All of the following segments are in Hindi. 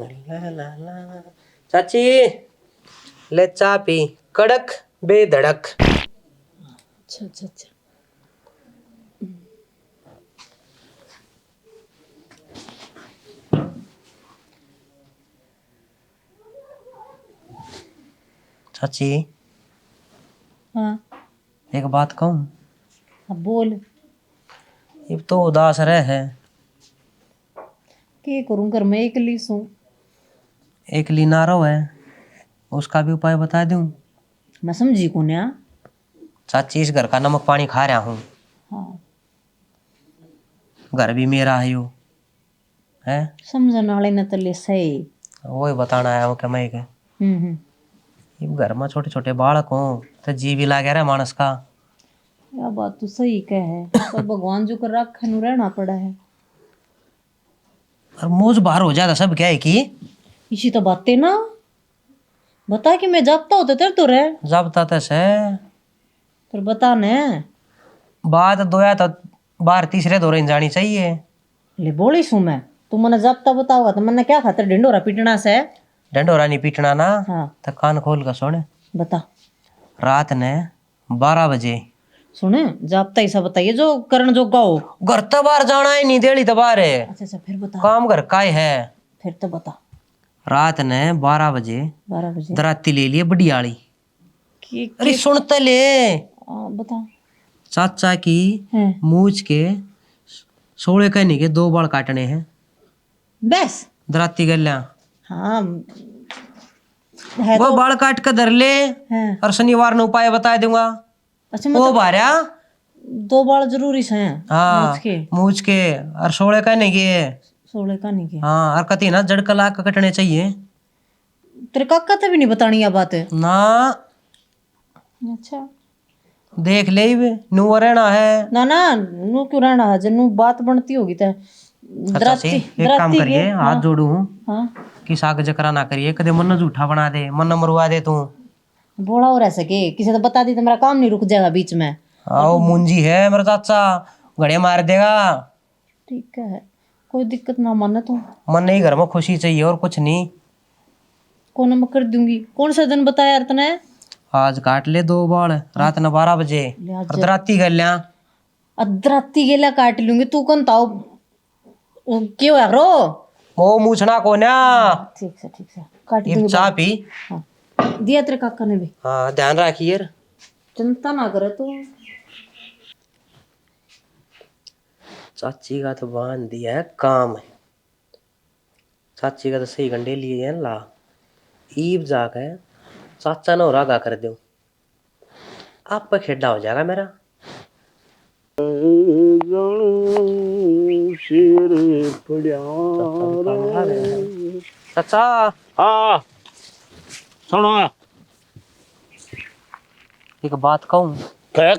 ला ला ला। चाची ले चा पी, कड़क बेधड़क। अच्छा अच्छा अच्छा। चाची हाँ एक बात कहूँ? अब बोल। ये तो उदास रहे है। के करूँ घर में अकेली सू। एक लीनारो है, उसका भी उपाय बता दूं? मैं समझी को ना। चाची इस घर का नमक पानी खा रहा हूँ। हाँ घर भी मेरा है यो है। समझने वाले न तले सही। वही बताना आया हूँ कि मैं के ये घर में छोटे छोटे बालक हो तो जी भी लागे रहा मानस का। यह बात तो सही कह है पर भगवान जो कर रखा नु रहना पड़ा है। और मुझ बाहर हो जाता सब क्या है कि इसी तो बातें ना बता कि मैं जागता होता तेरे तो रहे। जब तक से पर बता ने बात दोया तो बाहर तीसरे दौरे जानी चाहिए। ले बोली सू मैं तू मने जागता बताओगा तो मने क्या खातर ढिंडोरा पीटना से। डंडोरा नहीं पीटना ना। हाँ तो कान खोल कर सुन। बता। रात ने 12 बजे सुने जागता ही सब बताइए जो करण जोगा हो। घर तो बाहर जाना ही नहीं देली तो बाहर है। अच्छा अच्छा फिर बता। काम घर का ही है। फिर तो बता। रात ने 12 बजे 12 बजे दराती ले लिए बड़ी आली। अरे के सुनते ले बता। चाचा की हैं मूछ के 16 कहने के 2 बाल काटने हैं बस। दराती गल्या। हाँ है वो तो बाल काट कर धर ले है। और शनिवार ने उपाय बता दूंगा। अच्छा वो मतलब भार्या 2 बाल जरूरी से हैं हाँ मूछ के। मूछ के और 16 कहने के 16 का नहीं के। हाँ और कती ना जड़ कला का कटने चाहिए तेरे काका तो भी नहीं बतानी यह बात है ना। अच्छा देख ले नु रहना है ना ना नू क्यों रहना है जन्नू बात बनती होगी तो अच्छा से एक काम करिए हाथ जोड़ू हाँ कि साग जकरा ना करिए कदे मन झूठा बना दे मन मरवा दे तू। बोला हो रह सके किसी तो बता दी तो मेरा काम नहीं रुक जाएगा बीच में। आओ मुंजी है मेरा चाचा घड़े मार देगा। ठीक है कोई दिक्कत ना माने तो मन नहीं घर में खुशी चाहिए और कुछ नहीं। कौन मैं कर दूंगी कौन सा दिन बताया यार तने। आज काट ले 2 बाल रात न 12 बजे ले आज और राती कर लिया। अदराती गेला काट लूंगी तू कौन ताओ क्यों यार रो। वो मूछना को ना ठीक से काट ये दूंगी चाह पी। हाँ दिया तेरे काका ने भी। हाँ ध्यान रखिए चिंता ना करे तू। चाची का तो बांध दिया है काम है। चाची का तो सही गंडे लिए है ला ईब जाके चाचा ने रागा कर दो आप पे खेड़ा हो जाएगा मेरा। चाचा हाँ सुनो एक बात कहूँ? कह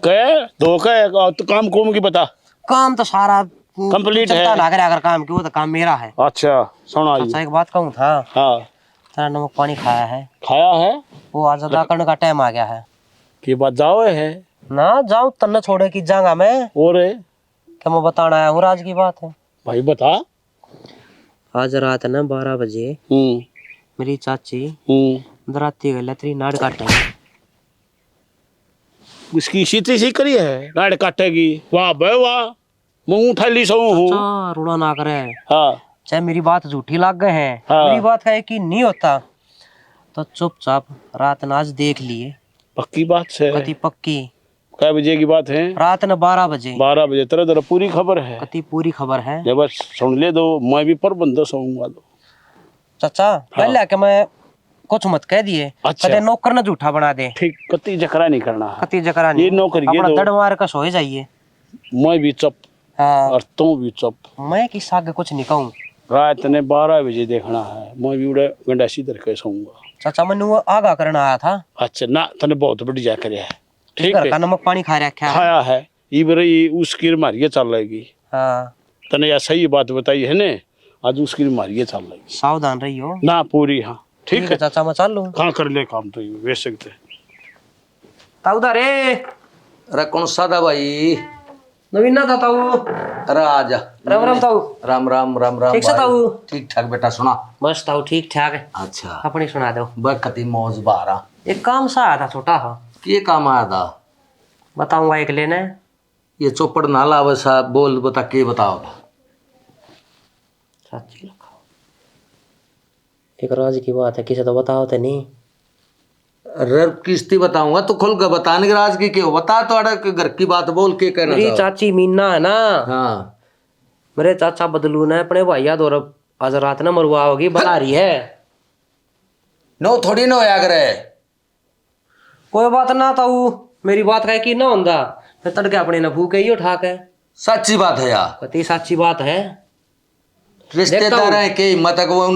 दो कह तो काम कुम की बता। काम तो सारा कंप्लीट है लाग रहा अगर काम की वो तो काम मेरा है। अच्छा सुना चाचा एक बात कहूँ था। हाँ तेरा नमक पानी खाया है? खाया है वो आज अदा करने का टाइम आ गया है कि बात जाओ है ना जाऊं तन्ने छोड़े की जाऊंगा मैं और क्या मैं बताना आया हूँ राज की बात है। भाई बता। आज रात ना 12 बजे मेरी चाची दराती गल तेरी नाड़ काटेगी। उसकी सीधी सी करी है नाड़ काटेगी वाह बे वाह मुंह थैली सो हूँ। रूड़ा ना करे। हाँ चाहे मेरी बात झूठी लग गए है हाँ। मेरी बात है कि नहीं होता तो चुपचाप रात नाच देख लिए। पक्की बात से कति पक्की। कै बजे की बात है? रात न 12 बजे। 12 बजे तेरा तेरा पूरी खबर है? कति पूरी खबर है। जब बस सुन ले दो मैं भी प्रबंध सुनूंगा दो। चाचा पहले के मैं कुछ मत कह दिए। अच्छा। कदे नौकर न झूठा बना दे। ठीक कति जकरा नहीं करना है। कति जकरा नहीं। ये नौकर ये अपना दो दड़ मार का सोए जाइए। मैं भी चुप हाँ। और तू भी चुप। मैं किस आगे कुछ नहीं कहूँ। रात ने 12 बजे देखना है मैं भी उड़े गंडासी दर के सोऊंगा। चाचा मैंने आगा करना आया था। अच्छा ना तने बहुत बढ़िया करया है। ठीक घर है का नमक पानी खा रखा है। खाया है इबरे उसकी मारिए चल रहेगी। हाँ तने या सही बात बताई है ने आज उसकी मारिए चल रहेगी। सावधान रहियो ना पूरी। हाँ ठीक है चाचा मैं चल लूँ। कहाँ कर ले काम तो वे सकते उधर अरे कौन सा था भाई? नवीना था ताऊ। अरे आजा। राम राम ताऊ। राम राम राम राम ठीक से भाई। ताऊ? ठीक ठाक बेटा सुना। बस ताऊ ठीक ठाक है। अच्छा अपनी सुना दो। बकती मौज बारा। एक काम सा आया था छोटा सा। ये काम आया था? बताऊंगा एक लेने। ये चौपड़ ना लावे साहब, बोल बता के बताओ। साची रखो। एक राज की बात है, किसे तो बताओ तो नहीं। अरे किस्ती बताऊंगा तो खुल कर बताने के राज की क्यों बता, तो अरे घर की बात बोल के कहना मेरी था। चाची मीना है ना, हाँ मेरे चाचा बदलू ने अपने भैया दो आज रात ना मरुआ होगी बना रही है। नो थोड़ी ना होया करे। कोई बात ना ताऊ, मेरी बात कह की ना होंदा मैं तड़के अपने न फूके ही उठा के। सच्ची बात है यार। कति साची बात है। रिश्तेदार है के हिम्मत है वो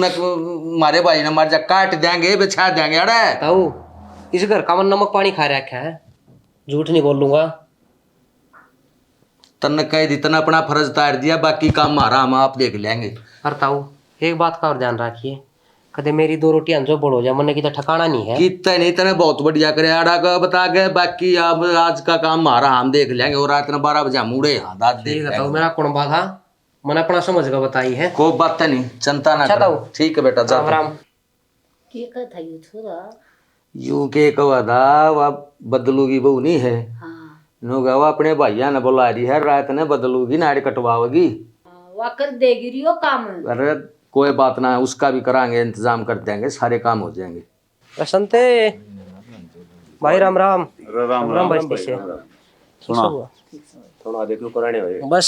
मारे भाई ने मर जा काट देंगे बिछा देंगे। अरे ताऊ इस घर का मन नमक पानी खा रखा है, झूठ नहीं बोलूंगा। तन्ने कह दी तने अपना फर्ज तार दिया, बाकी काम हमारा हम आप देख लेंगे। अरे ताऊ एक बात का और ध्यान रखिए, कदे मेरी 2 रोटियां जो बड़ो जाए मन की तो ठिकाना नहीं है। कितना नहीं तने बहुत बढ़िया करे आड़ा का बता के, बाकी अब आज का काम हमारा हम देख लेंगे। और रात ने 12 बजे हम उड़े यहाँ दाद देख ठीक है ताऊ, लेंगे। मेरा कुणबा था मैंने अपना समझ का बताई है। कोई बात नहीं, चिंता ना अच्छा कर। ताऊ। ठीक है बेटा जा। राम राम। के कहता ये छोरा? यूं के कहा था वह बदलू की बहू नहीं है। हाँ नो गवा अपने भैया ने बुला रही है, रात ने बदलू की नाड़ी कटवाओगी। वह कर देगी रियो काम। अरे कोई बात ना है, उसका भी करांगे, इंतजाम कर देंगे, सारे काम हो जाएंगे। बसंते भाई राम राम। राम राम भाई से सुना। थोड़ा देखो कराने होए। बस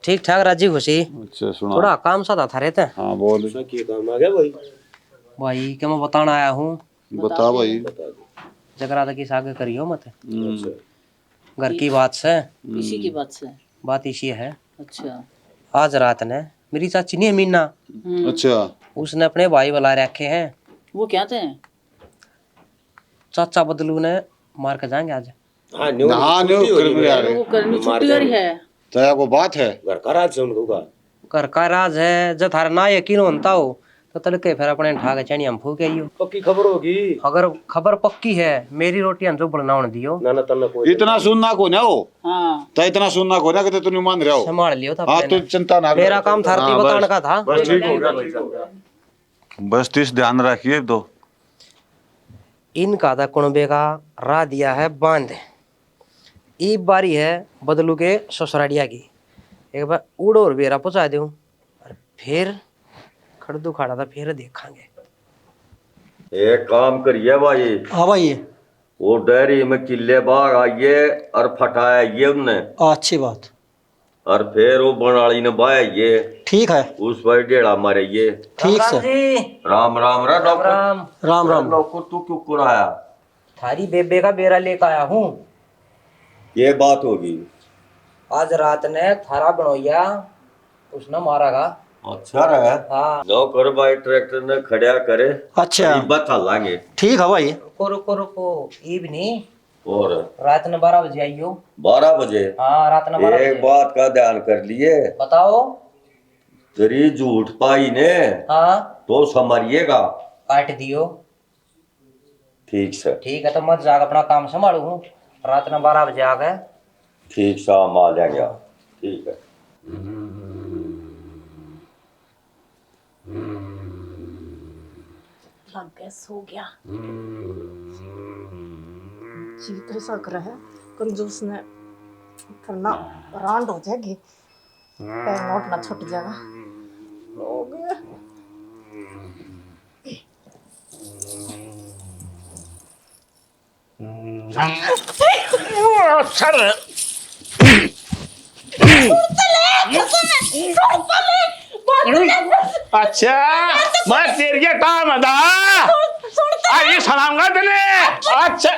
ठीक ठाक राजी खुशी। अच्छा सुना। थोड़ा काम सा था रहते। हाँ बोल। भाई क्या मैं बताना आया हूँ, बता भाई। जगरा तक इस आगे करियो मत। घर की बात से इसी की बात से। बात इसी है। अच्छा आज रात ने मेरी चाची नहीं है मीना, अच्छा उसने अपने भाई बुला रखे हैं। वो क्या थे? चाचा बदलू ने मार के जाएंगे आज। हाँ न्यू कर में आ रहे। वो करनी छुट्टी हो रही है। तया को बात है। घर का राज है, जब थारा ना यकीन होता हो तो तड़के फिर अपने ठा के चैनी हम फूके आइयो। पक्की खबर होगी। अगर खबर पक्की है मेरी रोटियां जो बढ़ना होने दियो। ना तन्ना कोई इतना सुनना को ना हो, हाँ तो इतना सुनना को ना कि तू नहीं मान रहा हो। संभाल लियो था हाँ पहले। तू चिंता ना कर। मेरा काम थारती हाँ, बताने बस। का था। बस ठीक हो गया। बस तीस ध्यान रखिए तो। इनका था कुणबे का रा दिया है बांध। एक बारी है बदलू के ससुराड़िया की, एक बार उड़ो और बेरा पहुंचा दूं और फिर खड़दू खाड़ा था फिर देखांगे। एक काम करिए भाई। हाँ भाई वो डेयरी में किले बाग आइए और फटाइए उनने, अच्छी बात। और फिर वो बनाली ने बाइए ठीक है उस पर डेढ़ा मारिए। ठीक राम से। जी। राम राम रा राम डॉक्टर। राम। राम राम। नौकर तू क्यों कराया? थारी बेबे का बेरा लेकर आया हूँ। ये बात होगी। आज रात ने थारा बनोया उसने मारा का। अच्छा रहा। हाँ नौकर भाई ट्रैक्टर ने खड़ा करे अच्छा बता लांगे। ठीक है भाई। रुको रुको रुको इवनी और रात ने 12 बजे आइयो। 12 बजे। हाँ रात ने 12 एक बजे। बात का ध्यान कर लिए, बताओ। तेरी झूठ पाई ने हाँ तो समझिएगा। काट दियो। ठीक से। ठीक है तो मत जाग अपना काम संभालू हूँ। रात ने 12 बजे आ गए। ठीक शाम आ जाएगा। ठीक है। लग गया सो गया। जीत सा कर है कंजूस ने करना रांड हो जाएगी। पैर नोट ना छूट जाएगा। हो गया। अच्छा मैं तेरे के काम था। अरे सलाम कर तेने। अच्छा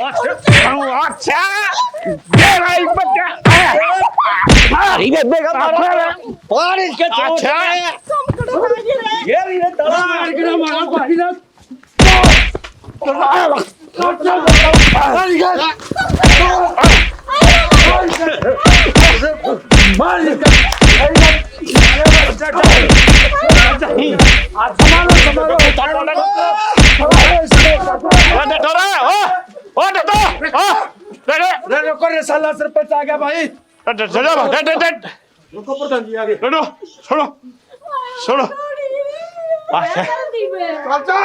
अच्छा ये भाई बच्चा अरे बेबे का बारिश के अच्छा ये भी तला मार के मारा पानी ना सरपंच आ गया भाई। रुको प्रधान जी आगे सुनो सुनो सुनो अच्छा अच्छा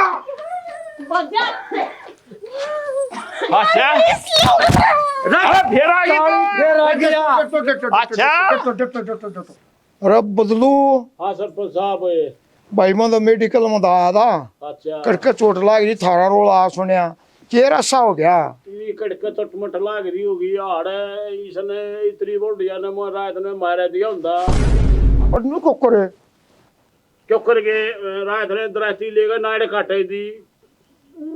फिर आ गया अच्छा अरे बदलू हाँ सरपंच साहब भाई मैं तो मेडिकल में आया था अच्छा करके चोट लग रही थारा रोल आ सुनिया चेहरा सा हो गया ये कड़के टटमट लाग रही होगी हाड़ है इसने इतनी बोडिया ने रात ने मारा दिया हुंदा और नु को करे क्यों करके रात ने दराती लेगा नाड़े काटे दी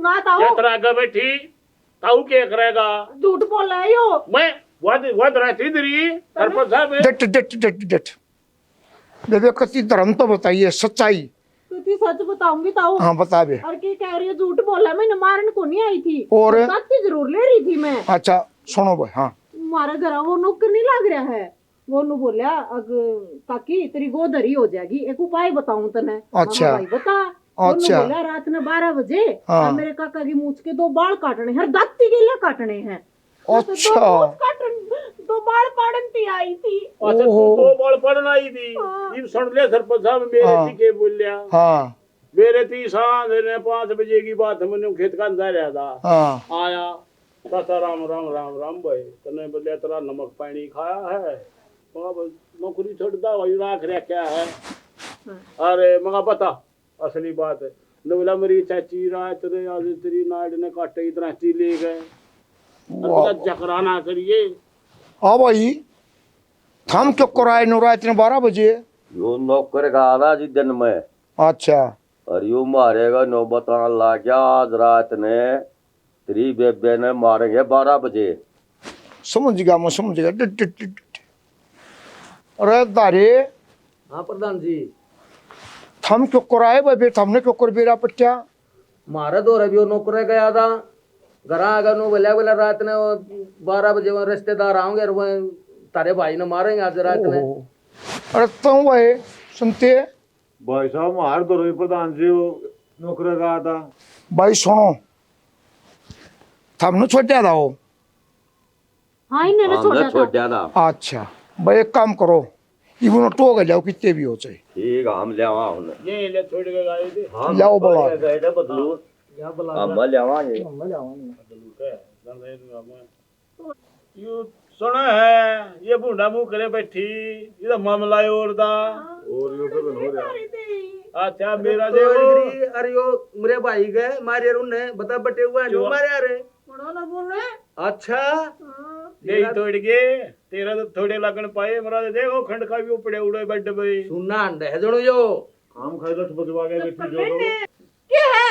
ना ताऊ यात्रा आगे बैठी ताऊ क्या करेगा झूठ बोल रहे हो मैं वो दराती दरी सरपंच साहब डट डट डट डट बेबे कति धर्म तो बताइए सच्चाई तुझे सच बताऊंगी ताऊ हाँ बता बे और क्या कह रही है झूठ बोला मैंने मारन को नहीं आई थी और? सच्ची जरूर ले रही थी मैं अच्छा सुनो भाई हाँ हमारे घर वो नौकर नहीं लग रहा है वो नु बोलिया अग ताकि तेरी गोदरी हो जाएगी एक उपाय बताऊं तने अच्छा। भाई बता अच्छा। बोलिया रात ने 12 बजे हाँ। और मेरे काका की मूछ के 2 बाल काटने हर दाती के लिए काटने हैं अच्छा। दो बाल काटन थी आई थी अच्छा तू ओहो। 2 बाल पढ़ना आई थी ये सुन ले सरपंच साहब मेरे हाँ। थी के बोलिया हाँ मेरे थी सांझ ने 5 बजे की बात मैंने खेत का अंदर रहा था हाँ आया चाचा राम राम राम राम भाई तने बोलिया तेरा नमक पानी खाया है मगा नौकरी छोड़ता वही राख रहा क्या है अरे मगा पता असली बात है ने बोला मेरी चाची रात ने आज तेरी नाड़ ने काटे इतना ची ले गए जकराना करिए हाँ भाई थम क्यों कराए नो रात ने 12 बजे यो नौकर का आना जी दिन में अच्छा और यो मारेगा नौबत आने लग गया आज रात ने तेरी बेबे ने मारेंगे 12 बजे समझ गया मैं समझ गया डट डट डट डट। अरे दारे हाँ प्रधान जी थम क्यों कराए भाई थमने क्यों कर बेरा पट्टिया मारा दो रवि नौकर गया था घर आगा नो बोला बोला रात ने 12 बजे वहाँ रिश्तेदार आएंगे और वह तारे भाई ने मारेंगे आज रात ने अरे तुम भाई सुनते भाई साहब मार दो रवि प्रधान जी नौकर का था भाई सुनो थमने छोड़ दिया था वो हाँ इन्होंने हमने छोड़ा छोड़ था दिया था अच्छा भाई एक काम करो इवन टो गए जाओ कितने भी हो चाहे ठीक है हम ले आवा हमने ये ले छोड़ के गए थे हम लाओ बुला। गए थे बदलू हम ले आवांगे यू सुना है ये बूढ़ा मुंह करे बैठी ये मामला है और दा और यो पे हो रहा अच्छा मेरा देखो अरे यो मेरे भाई गए मारे उन्हें बता बटे हुए जो मारे अरे बड़ा ना बोल रहे अच्छा यही तोड़ के तेरा तो थोड़े लगन पाए मेरा तो देखो खंड का भी उपड़े उड़े बेड पे सुनना अंडे जणो यो हम खाई लठ बजवा गए बेटी जो क्या है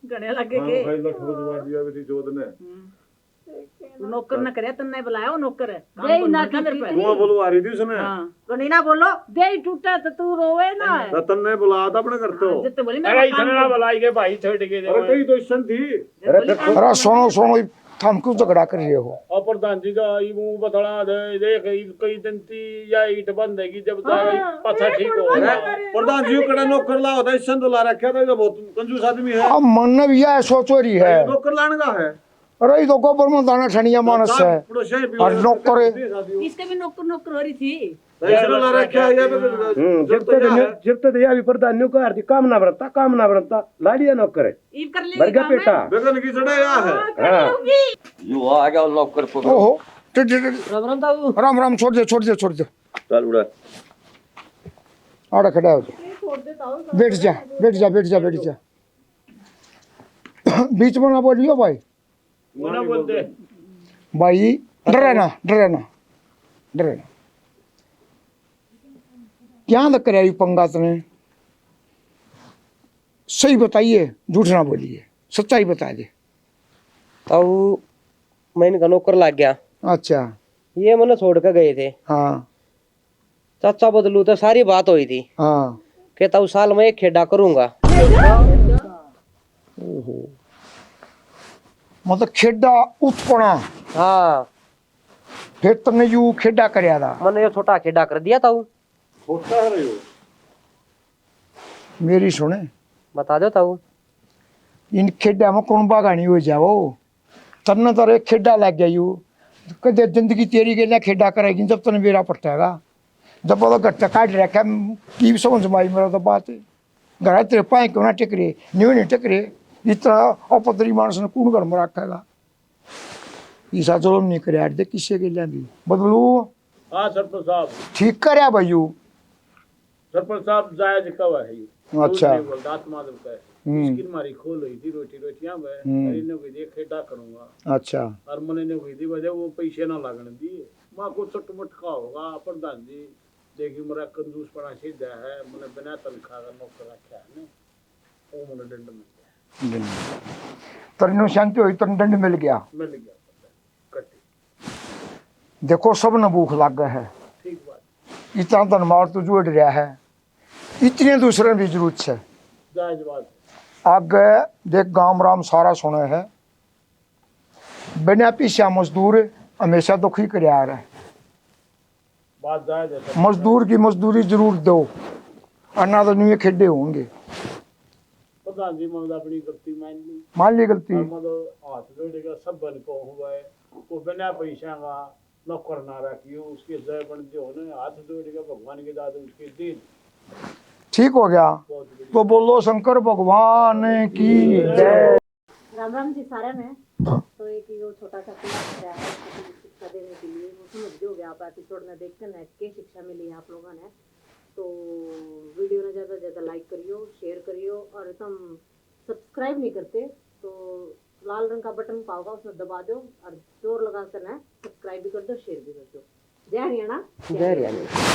गणे लगे के खाई लठ बजवा दिया बेटी जोत ने नौकर न करे तन्ने बुलाया वो नौकर है दे ना मेरे पे वो बोलो आ रही थी उसने गणी ना बोलो दे टूटा तो तू रोवे ना रतन ने बुलाया था अपने घर तो जितने बोली मैं अरे इसने ना बुलाई के भाई छोड़ के अरे कई तो ईशन थी अरे सुनो सुनो थम क्यों झगड़ा कर रहे हो और प्रधान जी का ये मुंह बतला दे देख कई दिन ती या ईट बंद है कि जब तक पता ठीक हो प्रधान जी कड़ा नौकर ला होता ईशन तो ला रखा था बहुत कंजूस आदमी है अब मन भी यह सोचो रही है नौकर लाने का है अरे ये तो गोबर में दाना ठनिया मानस है और नौकर इसके भी नौकर नौकर हो रही थी ला रखा है जब तक दिया भी प्रधान को आरती काम ना बरता लाड़िया नौकर है ईव कर ले बरगा पेटा बेगन की चढ़ाया है यो आ गया नौकर पकड़ो ओहो राम राम छोड़ दे चल उड़ा आड़ा खड़ा हो जा बैठ जा बीच में ना बोलियो भाई ना बोलते भाई डरे ना क्या लग कर पंगा तने सही बताइए झूठ ना बोलिए सच्चाई बता दे ताऊ मैं इनका नौकर लग गया अच्छा ये मैंने छोड़ कर गए थे हाँ चाचा बदलू तो सारी बात हुई थी हाँ कि ताऊ साल में एक खेड़ा करूंगा मतलब खेडा उत्पना हाँ फिर तुमने यू खेडा करया था मैंने ये छोटा खेड़ा कर दिया ताऊ छोटा है रे मेरी सुने बता दो ताऊ इन खेडा में कौन बागानी हो जाओ तन्ने तो एक खेडा लग गया यू कदे जिंदगी तेरी के लिए खेडा करेगी जब तने मेरा पट्टेगा जब वो गट्टा काट रखा की भी समझ में आई मेरा तो बात है घर तेरे पाए क्यों ना टिकरे न्यू नहीं टिकरे इतना अपतरी मानस ने कौन घर में रखेगा ईसा जुल्म नहीं करे दे किसे के लिए भी बदलू हाँ सरपंच साहब, ठीक करे भाईयू सरपंच साहब जायज कब है ये? अच्छा। झूठ नहीं बोलता, आत्मादम का है। इसकी हमारी खोल हुई थी रोटियां में, इन्हें कोई दे खेडा करूंगा अच्छा और मैंने ने कोई दी वजह वो पैसे ना लागने दिए माँ को छोट मटका होगा प्रधान जी देखी मेरा कंजूस पड़ा सीधा है मैंने बिना तनख्वाह का नौकर रखा है वो मैंने दंड मिल गया तरनो शांति हुई तन दंड मिल गया कट्टी देखो सब न भूख लग गया है ठीक बात इतना धन मार तो जोड़ रहा है इतने दूसरे भी जरूरत है जायज बात है आगे देख गांव राम सारा सुने है बिना पीछा मजदूर हमेशा दुखी कर रहा है बात जायज है सर। मजदूर की मजदूरी जरूर दो अन्ना तो नहीं खेडे होंगे प्रधान जी मैंने अपनी गलती मान ली गलती मतलब हाथ जोड़ेगा सब बन को हुआ है वो बिना पैसा का नौकर ना रखियो उसके जय बन जो होने हाथ जोड़ेगा भगवान के दाद उसके दिन ठीक हो गया तो बोलो शंकर भगवान की जय राम राम जी सारे में तो एक वो छोटा सा क्लास है शिक्षा देने के लिए वो समझ जो गया आप एपिसोड में देख कर क्या शिक्षा मिली आप लोगों ने तो वीडियो ने ज़्यादा से ज़्यादा लाइक करियो शेयर करियो और तुम सब्सक्राइब नहीं करते तो लाल रंग का बटन पाओगा उसमें दबा दो और जोर लगा कर ना सब्सक्राइब भी कर दो शेयर भी कर दो जय हरियाणा जय हरियाणा।